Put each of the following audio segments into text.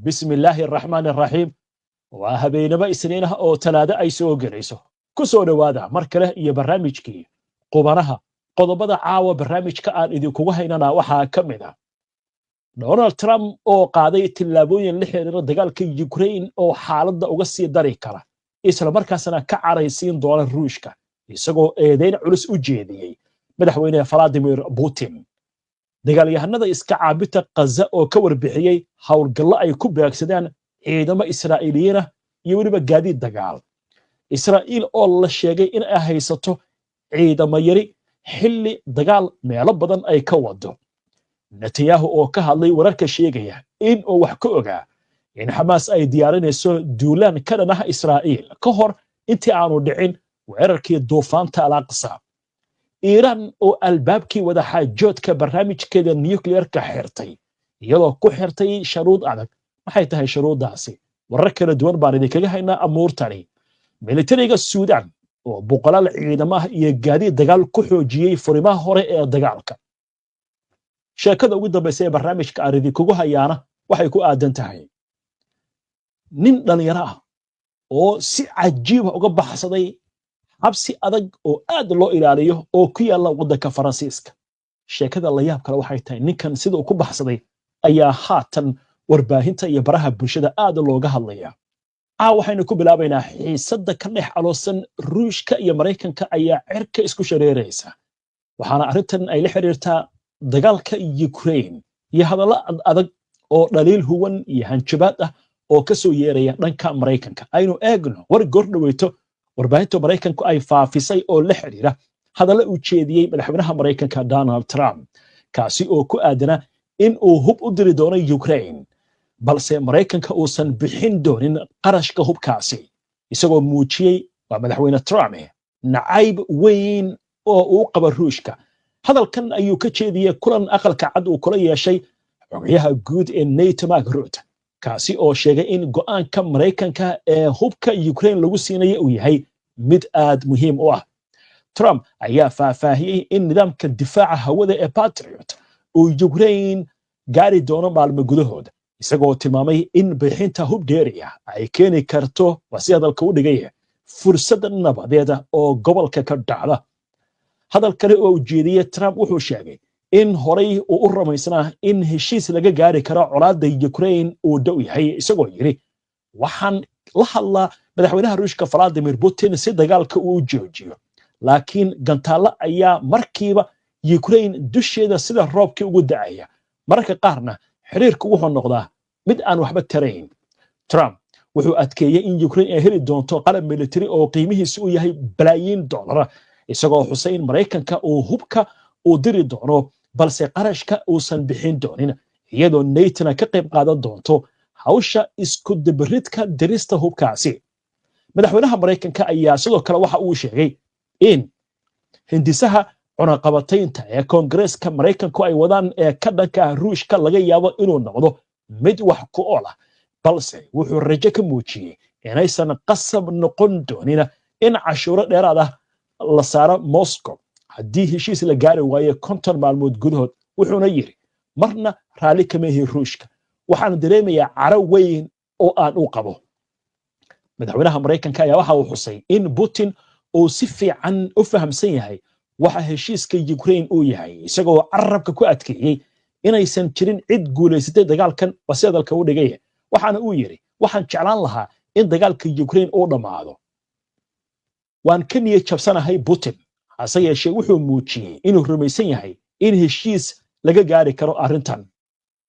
بسم الله الرحمن الرحيم وهبينما إسنينها أو تلادة أي سوء قريسو كسو نوادا مركله إيا برامجكي قبانها قضبضا عاوة برامجك آن إذي كوهيننا وحا كمدا دونالد ترامب oo qaaday tillaabooyin la xiriira dagaalka Ukraine oo xaaladda uga sii dari kara isla markaasna ka caraysiin doona Ruushka isagoo eedeyn culus u jeediyay madaxweyne Vladimir Putin dagaalyahanada iska caabita Gaza oo ka warbixiyay hawlgallo ay ku beegsadeen ciidamo Israa'iiliyiin iyo waliba gaadiid dagaal Israa'iil oo la sheegay in ay haysato ciidamo yari xilli dagaal meelo badan ay ka wado Netanyahu oo ka hadlay wararka sheegaya in uu wax ka ogaa in Hamas ay diyaarinayso duulaan ka dhanaha Israa'iil ka hor intii aanu dhicin weerarkii duufaanta Al-Aqsa Iran oo albaabkii wada xaajoodka barnaamijkeeda nuclear-ka xirtay iyadoo ku xirtay shuruud adag maxay tahay shuruudaasi warar kala duwan baan idinkaga haynaa amuurtani militariga Suudaan oo boqolaal ciidamaha iyo gaadiid dagaal ku xoojiyay furimaha hore ee dagaalka sheekada ugu dambaysa ee barnaamijka aridi kugu hayaana waxay ku aadan tahay nin dhalinyaro ah oo si cajiib ah uga baxsaday xabsi adag oo aad loo ilaaliyo oo ku yaala waddanka Faransiiska sheekada la yaab kale waxay tahay ninkan sida uu ku baxsaday ayaa haatan warbaahinta iyo baraha bulshada aad looga hadlaya waxaynu ku bilaabaynaa xiisadda ka dhex aloosan Ruushka iyo Mareykanka ayaa cirka isku shareeraysa waxaana arrintan ay la xiriirtaa dagaalka Ukraine iyo hadallo adag oo dhaliil huwan iyo hanjabaad ah oo ka soo yeeraya dhanka Mareykanka aynu eegno war gordhaweyto warbaahinta Mareykanku ay faafisay oo la xiriira hadallo uu jeediyay madaxweynaha Mareykanka Donald Trump kaasi oo ku aadana in uu hub u diri doono Ukraine balse Mareykanka uusan bixin doonin qarashka hubkaasi isagoo muujiyay waa madaxweyne Trump nacayb weyn oo uu qabo Ruushka hadalkan ayuu ka jeediyay kulan aqalka cad uu kula yeeshay xogayaha guud ee NATO Mark Rutte kaasi oo sheegay in go'aanka Mareykanka ee hubka Ukraine lagu siinayo uu yahay mid aad muhiim u ah Trump ayaa faahfaahiyay in nidaamka difaaca hawada ee Patriot uu Ukraine gaari doono maalmo gudahooda isagoo tilmaamay in bixinta hub dheeri ah ay keeni karto wasi hadalka u dhigay fursad nabadeed oo gobolka ka dhacda hadal kale oo ujeediyay Trump wuxuu sheegay in horay uu u rumaysnaa in heshiis laga gaari karo colaadda Ukraine uu dhow yahay isagoo yiri waxaan la hadlaa madaxweynaha Ruushka Vladimir Putin si dagaalka uu joojiyo laakiin gantaalo ayaa markiiba Ukraine dusheeda sida roobkii ugu dacaya marka qaarna xiriirku wuxuu noqdaa mid aan waxba tarayn Trump wuxuu adkeeyay in Ukraine ay heli doonto qalab military oo qiimihiisu uu yahay bilaayin dollar isagoo Hussein Mareykanka uu hubka uu diri doono balse qarashka uusan bixin doonin iyadoo NATO ka qayb qaadan doonto hawsha isku dibridka dirista hubkaasi madaxweynaha Mareykanka ayaa sidoo kale waxa uu sheegay in hindisaha cunaqabataynta ee Koongareeska Mareykanku ay wadaan ee ka dhanka Ruushka laga yaabo inuu noqdo mid wax ku ool ah balse wuxuu rajo ka muujiyay inaysan qasab noqon doonin in cashuuro dheeraad ah la saaro Moscow haddii heshiis la gaari waayo 50 maalmood gudahood wuxuuna yiri marna raali kama yahay Ruushka waxaan dareemayaa caro weyn oo aan u qabo madaxweynaha Mareykanka ayaa waxa uu xusay in Putin uu si fiican u fahamsan yahay waxa heshiiska Ukraine uu yahay isagoo carabka ku adkeeyay inaysan jirin cid guuleysatay dagaalkan wasi hadalka u dhigay waxaana uu yiri waxaan jeclaan lahaa in dagaalka Ukraine uu dhamaado waan ka niyad jabsanahay Putin hase yeeshee wuxuu muujiyay inuu rumaysan yahay in heshiis laga gaari karo arrintan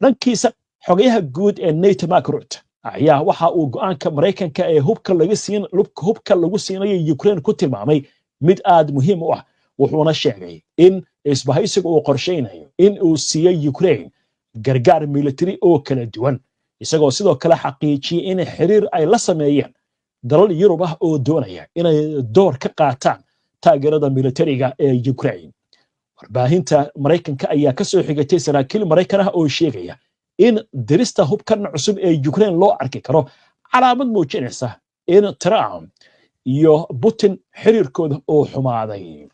dhankiisa xogayaha guud ee NATO Mark Rutte ayaa waxa uu go'aanka Mareykanka ee hubka lagu siinayo Ukraine ku tilmaamay mid aad muhiim u ah wuxuuna sheegay in isbahaysiga uu qorsheynayo in uu siiyo Ukraine gargaar military oo kala duwan isagoo sidoo kale xaqiijiyay in xiriir ay la sameeyeen dalal Yurub ah oo doonaya inay door ka qaataan taageerada militariga ee Ukraine warbaahinta Mareykanka ayaa ka soo xigatay saraakiil Mareykan ah oo sheegaya in dirista hubkan cusub ee Ukraine loo arki karo calaamad muujinaysa in Trump iyo Putin xiriirkooda oo xumaaday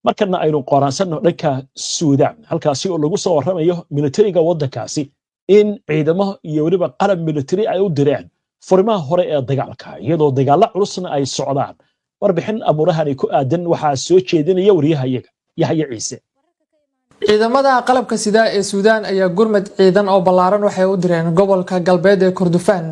markana aynu qoraansanno dhanka Suudaan halkaasi oo lagu soo waramayo militariga waddankaasi in ciidamo iyo waliba qalab militari ay u direen furimaha hore ee dagaalka iyadoo dagaalo culusna ay socdaan warbixin amurahani ku aadan waxaa soo jeedinaya wariyahayaga Yahya Ciise ciidamada qalabka sida ee Suudaan ayaa gurmad ciidan oo ballaaran waxay u direen gobolka galbeed ee Kordofaan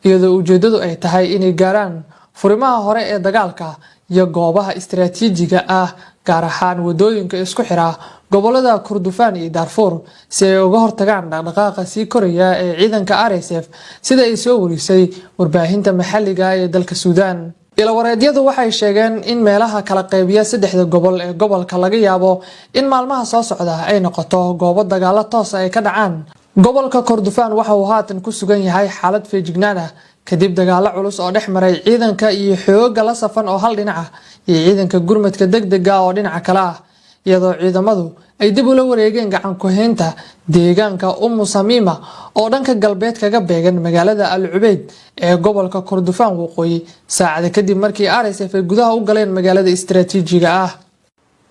iyadoo ujeedadu ay tahay inay gaaraan furimaha hore ee dagaalka iyo goobaha istiraatiijiga ah gaar ahaan wadooyinka isku xira gobolada Kordofaan iyo Darfur si ay uga hortagaan dhaqdhaqaaqa sii koraya ee ciidanka RSF sida ay soo warisay warbaahinta maxalliga ee dalka Suudaan. Ilawareedyadu waxay sheegeen in meelaha kala qaybiya saddexda gobol ee gobolka laga yaabo in maalmaha soo socda ay noqoto goobo dagaalo toos ah ay ka dhacaan. Gobolka Kordofaan waxa uu haatan ku sugan yahay xaalad feejignaan ah kadib dagaalo culus oo dhex maray ciidanka iyo xoogga la safan oo hal dhinac ah iyo ciidanka gurmadka degdega oo dhinaca kale ah iyadoo ciidamadu ay dib ula wareegeen gacan ku haynta deegaanka Samima oo dhanka galbeed kaga beegan magaalada Al Ubayd ee gobolka Kordofaan waqooyi saacada kadib markii RSF ay gudaha u galeen magaalada istiraatiijiga ah.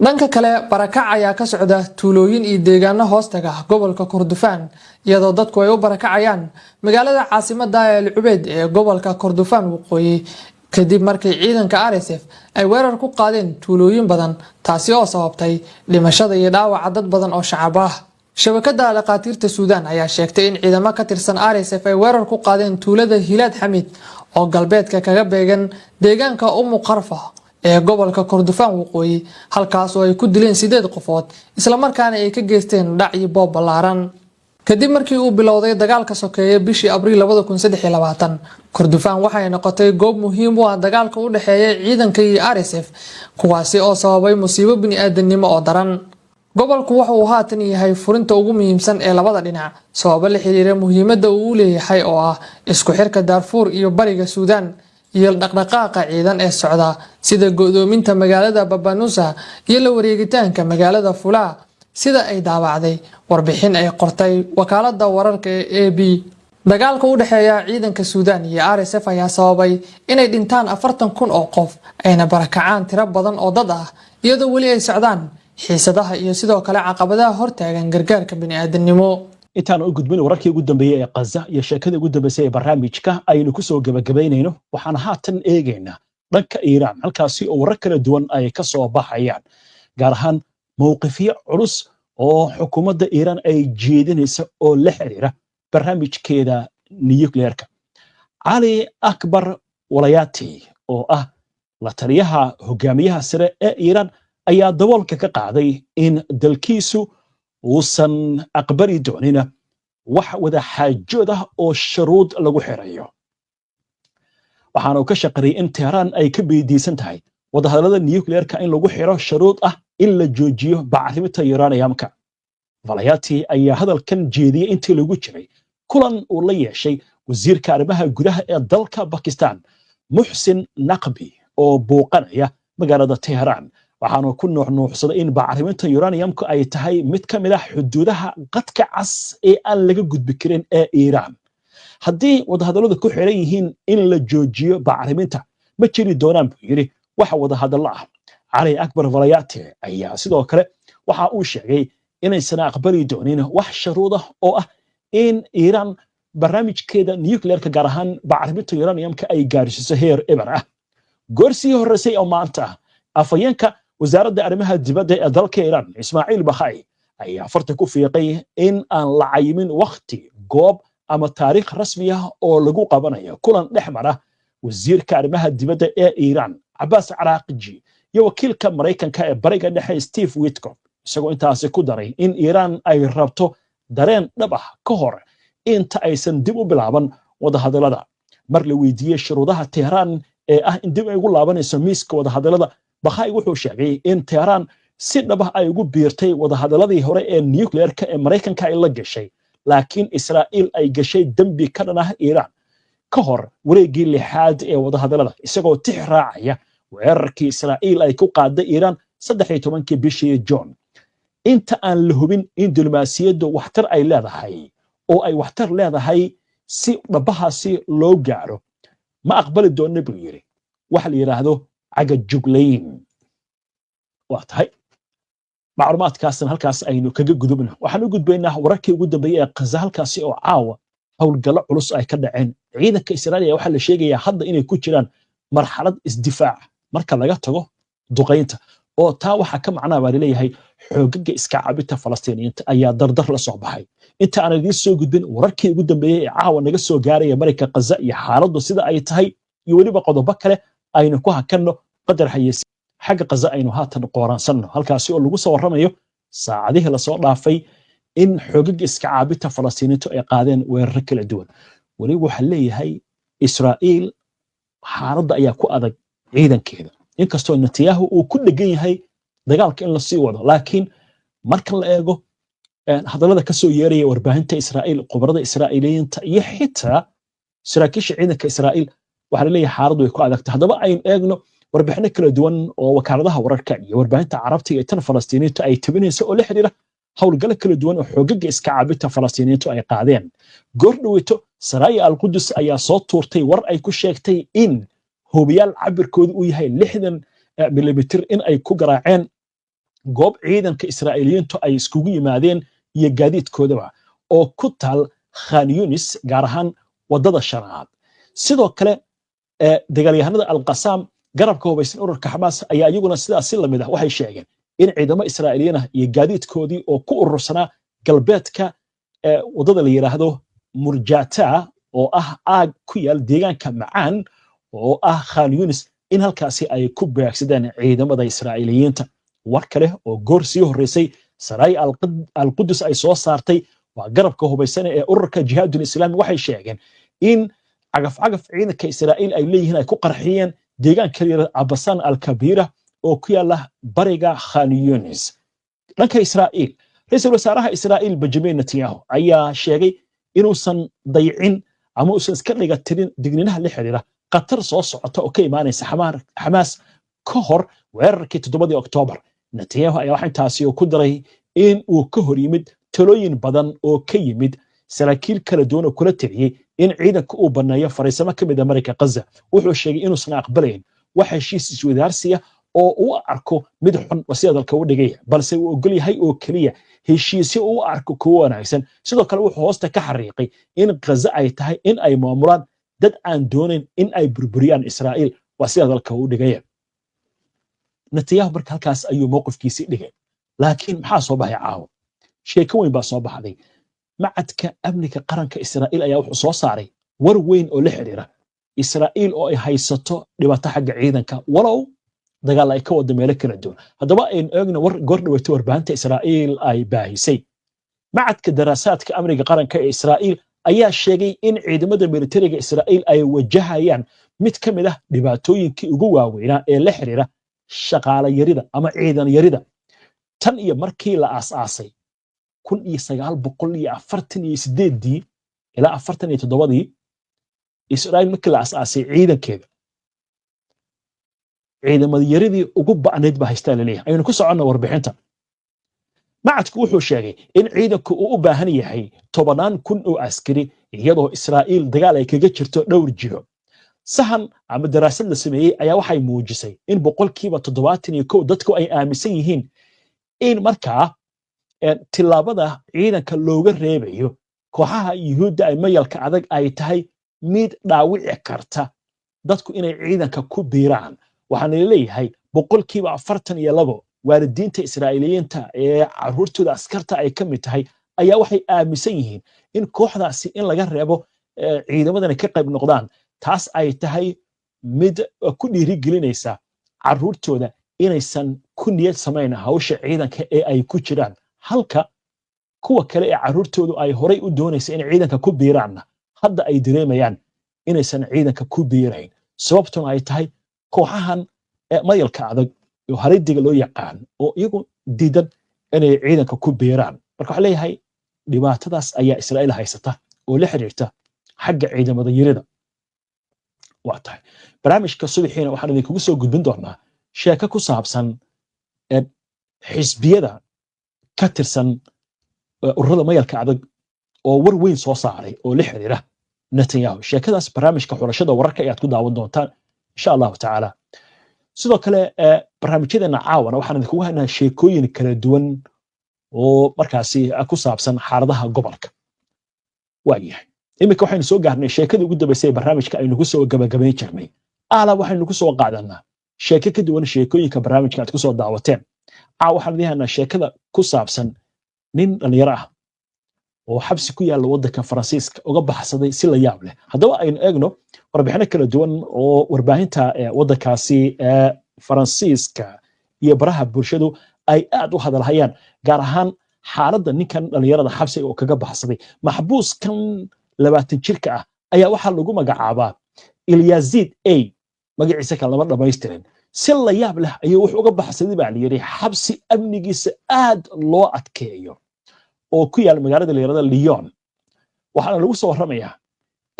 dhanka kale barakac ayaa ka socda tuulooyin iyo deegaano hoostaga gobolka Kordofaan iyadoo dadku ay u barakacayaan magaalada caasimadda Al Ubayd ee gobolka Kordofaan waqooyi kadib markii ciidanka RSF ay weerar ku qaadeen tuulooyin badan taasi oo sababtay dhimashada iyo dhaawaca dad badan oo shacab ah. Shabakadda dhaqaatiirta Suudaan ayaa sheegtay in ciidamo ka tirsan RSF ay weerar ku qaadeen tuulada Hilaad Xamid oo galbeedka kaga beegan deegaanka Qarfa ee gobolka Kordofaan waqooyi halkaas oo ay ku dileen 8 qofood isla markaana ay ka geysteen dhac iyo boob ballaaran. kadib markii uu bilowday dagaalka sokeeye bishii Abriil 2023 Kordofaan waxay noqotay goob muhiim u ah dagaalka u dhaxeeya ciidanka iyo RSF kuwaasi oo sababay musiibo bini'aadanimo oo daran. gobolku waxa uu haatan yahay furinta ugu muhiimsan ee labada dhinac sabab la xiriira muhiimadda uu leeyahay oo ah isku xirka Darfur iyo bariga Suudaan iyo dhaqdhaqaaqa ciidan ee socda sida go'doominta magaalada Baba Nusa iyo la wareegitaanka magaalada Fulaa sida ay daawacday warbixin ay qortay wakaaladda wararka ee AB. dagaalka u dhaxeeya ciidanka Suudaan iyo RSF ayaa sababay inay dhintaan 40,000 oo qof ayna barakacaan tiro badan oo dad ah iyadoo wali ay socdaan xiisadaha iyo sidoo kale caqabadaha hortaagan gargaarka bini'aadanimo. intaan u gudbin wararkii ugu dambeeyay ee Gaza iyo sheekada ugu dambeysay ee barnaamijka aynu ku soo gabagabaynayno waxaan haatan eegaynaa dhanka Iiraan halkaasi oo warar kala duwan ay ka soo baxayaan gaar ahaan mowqifyo culus oo xukuumadda Iiraan ay jeedinayso oo la xiriira barnaamijkeeda nuclearka. Ali Akbar Walayati oo ah la taliyaha hogaamiyaha sare ee Iiraan ayaa daboolka ka qaaday in dalkiisu uusan aqbali doonin wax wada xaajood ah oo shuruud lagu xirayo. waxaana uu ka shaqeeyay in Tehran ay ka beediisan tahay wadahadalada nuclearka in lagu xiro shuruud ah in la joojiyo bacriminta uraniumka. Walayati ayaa hadalkan jeediyay intii lagu jiray kulan uu la yeeshay wasiirka arrimaha gudaha ee dalka Pakistan Muhsin Naqvi oo booqanaya magaalada Tehran waxaanu ku nuuxnuuxsaday in bacriminta uraniumka ay tahay mid ka mid ah xuduudaha qadka cas ee aan laga gudbi karin ee Iiraan. haddii wadahadalladu ku xiran yihiin in la joojiyo bacriminta ma jiri doonaan buu yiri waxa wadahadallo ah. Ali Akbar Walayati ayaa sidoo kale waxa uu sheegay inaysan aqbali doonin wax shuruud ah oo ah in Iiraan barnaamijkeeda nuclearka gaar ahaan bacriminta uraniumka ay gaarsiiso heer eber ah. goorsii horeysay oo maanta afayeenka wasaaradda arrimaha dibadda ee dalka Iiraan Ismaaciil Bakhai ayaa farta ku fiiqay in aan la cayimin waqti goob ama taariikh rasmi ah oo lagu qabanayo kulan dhexmara wasiirka arrimaha dibadda ee Iiraan Abbas Araghchi iyo wakiilka Mareykanka ee bariga dhexe Steve Witkoff isagoo intaasi ku daray in Iiraan ay rabto dareen dhab ah ka hor inta aysan dib u bilaaban wadahadallada. mar la weydiiyay shuruudaha Tehran ee ah in dib ay ugu laabanayso miiska wadahadallada Bakhai wuxuu sheegay in Tehran si dhab ah ay ugu biirtay wadahadalladii hore ee nuclearka ee Mareykanka ay la gashay laakiin Israa'iil ay gashay dambi ka dhan ah Iiraan ka hor wareegii lixaad ee wadahadallada isagoo tix raacaya weerarkii Israa'iil ay ku qaaday Iiraan 13 bishii Juun. inta aan la hubin in diblomaasiyaddu waxtar ay leedahay oo ay waxtar leedahay si dhabahaasi loo gaaro ma aqbali doono buu yiri waxa la yiraahdo caga juglayn. waa tahay macluumaadkaasna halkaas aynu kaga gudubno waxaan u gudbaynaa wararkii ugu dambeeyay ee Gaza halkaasi oo caawa howlgallo culus ay ka dhaceen ciidanka Israa'iil waxaa la sheegayaa hadda inay ku jiraan marxalad isdifaac marka laga tago duqeynta oo taa waxa ka macnaa baa leeyahay xoogaga iska caabinta Falastiiniyiinta ayaa dardar la soo baxay inta aan idin soo gudbin wararkii ugu dambeeyay ee caawa naga soo gaaraya marka Gaza iyo xaaladdu sida ay tahay iyo waliba qodobo kale aynu ku hakanno qadar xayeysi xagga Gaza aynu haatan qooraansanno halkaasi oo lagu soo waramayo saacadihii la soo dhaafay in xoogaga iska caabinta Falastiiniyiintu ay qaadeen weerar kala duwan waliba waxa leeyahay Israa'iil xaaladda ayaa ku adag ciidankeeda inkastoo Netanyahu uu ku dhagan yahay dagaalka in la sii wado laakiin marka la eego hadallada ka soo yeeraya warbaahinta Israa'iil qobarada Israa'iiliyiinta iyo xitaa saraakiisha ciidanka Israa'iil waxa la leeyahay xaaladdu way ku adagtahay haddaba aynu eegno warbixino kala duwan oo wakaaladaha wararka iyo warbaahinta carabta iyo tan Falastiiniyiinta ay tabinayso oo la xiriira howlgallo kala duwan oo xoogaga iska caabinta Falastiiniyiintu ay qaadeen goordhaweyto Saraaya al-Qudus ayaa soo tuurtay war ay ku sheegtay in hubiyaal cabirkoodu uu yahay 60 milimitir in ay ku garaaceen goob ciidanka Israa'iiliyiintu ay iskugu yimaadeen iyo gaadiidkoodaba oo ku taal Khan Yunis gaar ahaan wadada shanaad sidoo kale dagaalyahanada al-Qassam garabka hubaysan ururka Xamaas ayaa iyaguna sidaas si lamid ah waxay sheegeen in ciidamo Israa'iiliyiin ah iyo gaadiidkoodii oo ku urursanaa galbeedka wadada la yiraahdo Murjata oo ah aag ku yaal deegaanka Macaan oo ah Khan Yunis in halkaasi ay ku beegsadeen ciidamada Israa'iiliyiinta war kale oo goor sii horeysay Saraaya al-Qudus ay soo saartay waa garabka hubaysan ee ururka Jihaadul Islaami waxay sheegeen in cagaf ciidanka Israa'iil ay leeyihiin ay ku qarxiyeen deegaanka Abasan al-Kabira oo ku yaala bariga Khan Yunis dhanka Israa'iil ra'iisul wasaaraha Israa'iil Benjamin Netanyahu ayaa sheegay inuusan dayicin ama uusan iska dhiga tirin digninaha la xiriira qatar soo socota oo ka imaanaysa Xamaas ka hor weerarkii 7 Oktoobar Netanyahu ayaa waxa intaasi ku daray in uu ka hor yimid talooyin badan oo ka yimid saraakiil kala duwan oo kula taliyay in ciidanka uu baneeyo fariisamo ka mid ah marka Gaza wuxuu sheegay inuusan aqbalayn wax heshiis iswadaarsiya oo uu arko mid xun wasiidalka u dhigay balse uu ogol yahay oo kaliya heshiisyo uu arko kuwa wanaagsan sidoo kale wuxuu hoosta ka xariiqay in Gaza ay tahay in ay maamulaan dad aan doonayn in ay burburiyaan Israa'iil wasiidalka u dhigay Netanyahu marka halkaas ayuu mowqifkiisa dhigay laakiin maxaa soo baxay caawa sheeko weyn baa soo baxday macadka amniga qaranka Israa'iil ayaa wuxuu soo saaray war weyn oo la xiriira Israa'iil oo ay haysato dhibaato xagga ciidanka walow dagaal ay ka wada meelo kala duwan haddaba aynu eegno war goordhaweyto warbaahinta Israa'iil ay baahisay macadka daraasaadka amniga qaranka ee Israa'iil ayaa sheegay in ciidamada militariga Israa'iil ay wajahayaan mid ka mid ah dhibaatooyinkii ugu waaweynaa ee la xiriira shaqaale yarida ama ciidan yarida tan iyo markii la aasaasay 1948 ilaa 47 Israa'iil markii la aasaasay ciidankeeda ciidamada yaridii ugu ba'nayd ba haystaa la leeyahay aynu ku soconno warbixinta macadku wuxuu sheegay in ciidanku uu u baahan yahay 10,000 oo askari iyadoo Israa'iil dagaal ay kaga jirto dhowr jiho sahan ama daraasad la sameeyay ayaa waxay muujisay in 71% dadku ay aaminsan yihiin in markaa tilaabada ciidanka looga reebayo kooxaha Yuhuudda ay mayalka adag ay tahay mid dhaawici karta dadku inay ciidanka ku biiraan waxaan leeyahay 42% waalidiinta Israa'iiliyiinta ee caruurtooda askarta ay ka mid tahay ayaa waxay aaminsan yihiin in kooxdaasi in laga reebo ciidamadana ka qayb noqdaan taas ay tahay mid ku dhiirigelinaysa caruurtooda inaysan ku niyad samayn hawsha ciidanka ee ay ku jiraan halka kuwa kale ee caruurtoodu ay horay u doonaysa in ciidanka ku biiraan hadda ay dareemayaan inaysan ciidanka ku biirayn sababtuna ay tahay kooxahan mayalka adag oo haridiga loo yaqaan oo iyagu diidan inay ciidanka ku biiraan marka waxa leeyahay dhibaatadaas ayaa Israa'iil haysata oo la xiriirta xagga ciidamada yarida waa tahay barnaamijka subaxiina waxaan idinkugu soo gudbin doonaa sheeko ku saabsan xisbiyada ka tirsan ururada mayalka adag oo war weyn soo saaray oo la xiriira Netanyahu sheekadaas barnaamijka xulashada wararka ayaad ku daawan doontaan insha Allah taala sidoo kale barnaamijyadeena caawana waxaan idinkugu haynaa sheekooyin kala duwan oo markaasi ku saabsan xaaladaha gobolka waayahay iminka waxaynu soo gaarnay sheekadii ugu dambaysay ee barnaamijka aynu ku soo gabagabayn jirnay waxaynu ku soo qaadanaa sheeko ka duwan sheekooyinka barnaamijka aad ku soo daawateen waxaan idin haynaa sheekada ku saabsan nin dhalinyaro ah oo xabsi ku yaalla waddanka Faransiiska uga baxsaday si la yaab leh haddaba aynu eegno warbixino kala duwan oo warbaahinta waddankaasi Faransiiska iyo baraha bulshadu ay aad u hadalhayaan gaar ahaan xaaladda ninkan dhalinyarada xabsiga oo kaga baxsaday maxbuuskan 20 jirka ah ayaa waxaa lagu magacaabaa Ilyazid A magaciisa kale lama dhamaystirin si la yaab leh ayuu wax uga baxsaday baa la yiri xabsi amnigiisa aad loo adkeeyo oo ku yaal magaalada leerada Lyon waxaana lagu soo waramayaa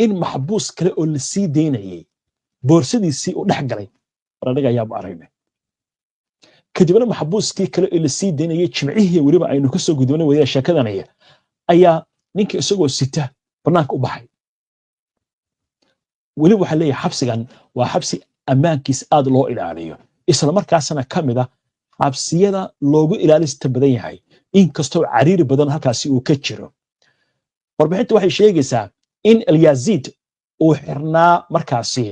in maxbuus kale oo la sii deynayay boorsadiisii u dhex galay anaga ayaa aragnay kadibna maxbuuskii kale oo la sii deynayay jimcihii waliba aynu ka soo gudubnay wada sheekadanaya ayaa ninka isagoo sita banaanka u baxay wali waxa leeyahay xabsigan waa xabsi ammaankiisa aad loo ilaaliyo isla markaasna kamid ah xabsiyada loogu ilaalista badan yahay inkastoo cariiri badan halkaasi uu ka jiro warbixintu waxay sheegaysaa in Ilyazid uu xirnaa markaasi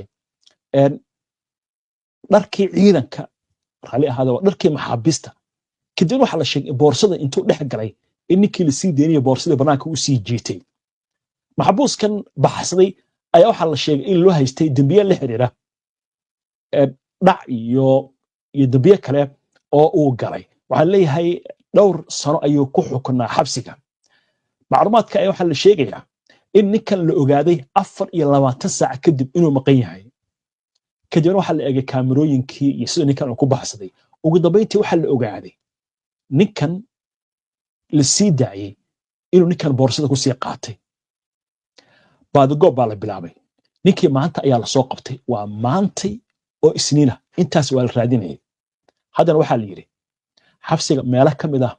dharkii ciidanka rali ahaada dharkii maxaabista kadib waxa la sheegay boorsada intuu dhex galay in ninkii la sii deynay boorsada banaanka u sii jiitay maxbuuskan baxsaday ayaa waxa la sheegay in loo haystay dambiye la xiriira dhac iyo dambiye kale oo uu galay waxa leeyahay dhowr sano ayuu ku xukunaa xabsiga macluumaadka ayaa waxa la sheegayaa in ninkan la ogaaday 24 saac kadib inuu maqan yahay kadibna waxa la eegay kaamirooyinkii iyo sida ninkan uu ku baxsaday ugu dambeyntii waxa la ogaaday ninkan la sii daayay inuu ninkan boorsada ku sii qaatay baadagoob baa la bilaabay ninkii maanta ayaa la soo qabtay waa maantay oo isniina intaas waa la raadinayay haddana waxaa la yiri xabsiga meelaha kamid ah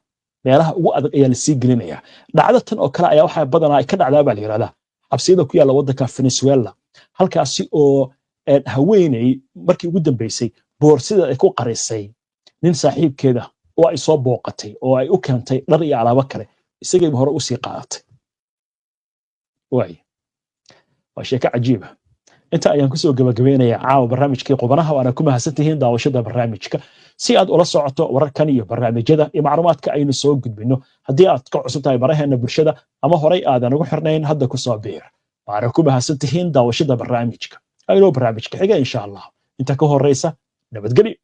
meelaha ugu adag ayaa la sii gelinaya dhacdatan oo kale ayaa waxa badanaa ay ka dhacdaa baa la yiraahdaa xabsiyada ku yaalla waddanka Venezuela halkaasi oo haweeney markii ugu dambeysay boorsada ay ku qarisay nin saaxiibkeeda oo ay soo booqatay oo ay u keentay dhar iyo alaabo kale isagay hore u sii qaadatay waa sheeko cajiib ah inta ayaan ku soo gabagabeynayaa caawa barnaamijkii qubanaha waana ku mahadsantihiin daawashada barnaamijka si aad ula socoto wararkan iyo barnaamijyada iyo macluumaadka aynu soo gudbino haddii aad ka cusub tahay baraheena bulshada ama horay aadan ugu xirnayn hadda ku soo biir waana ku mahadsantihiin daawashada barnaamijka aynu barnaamijka xiga insha Allah inta ka horeysa nabadgelyo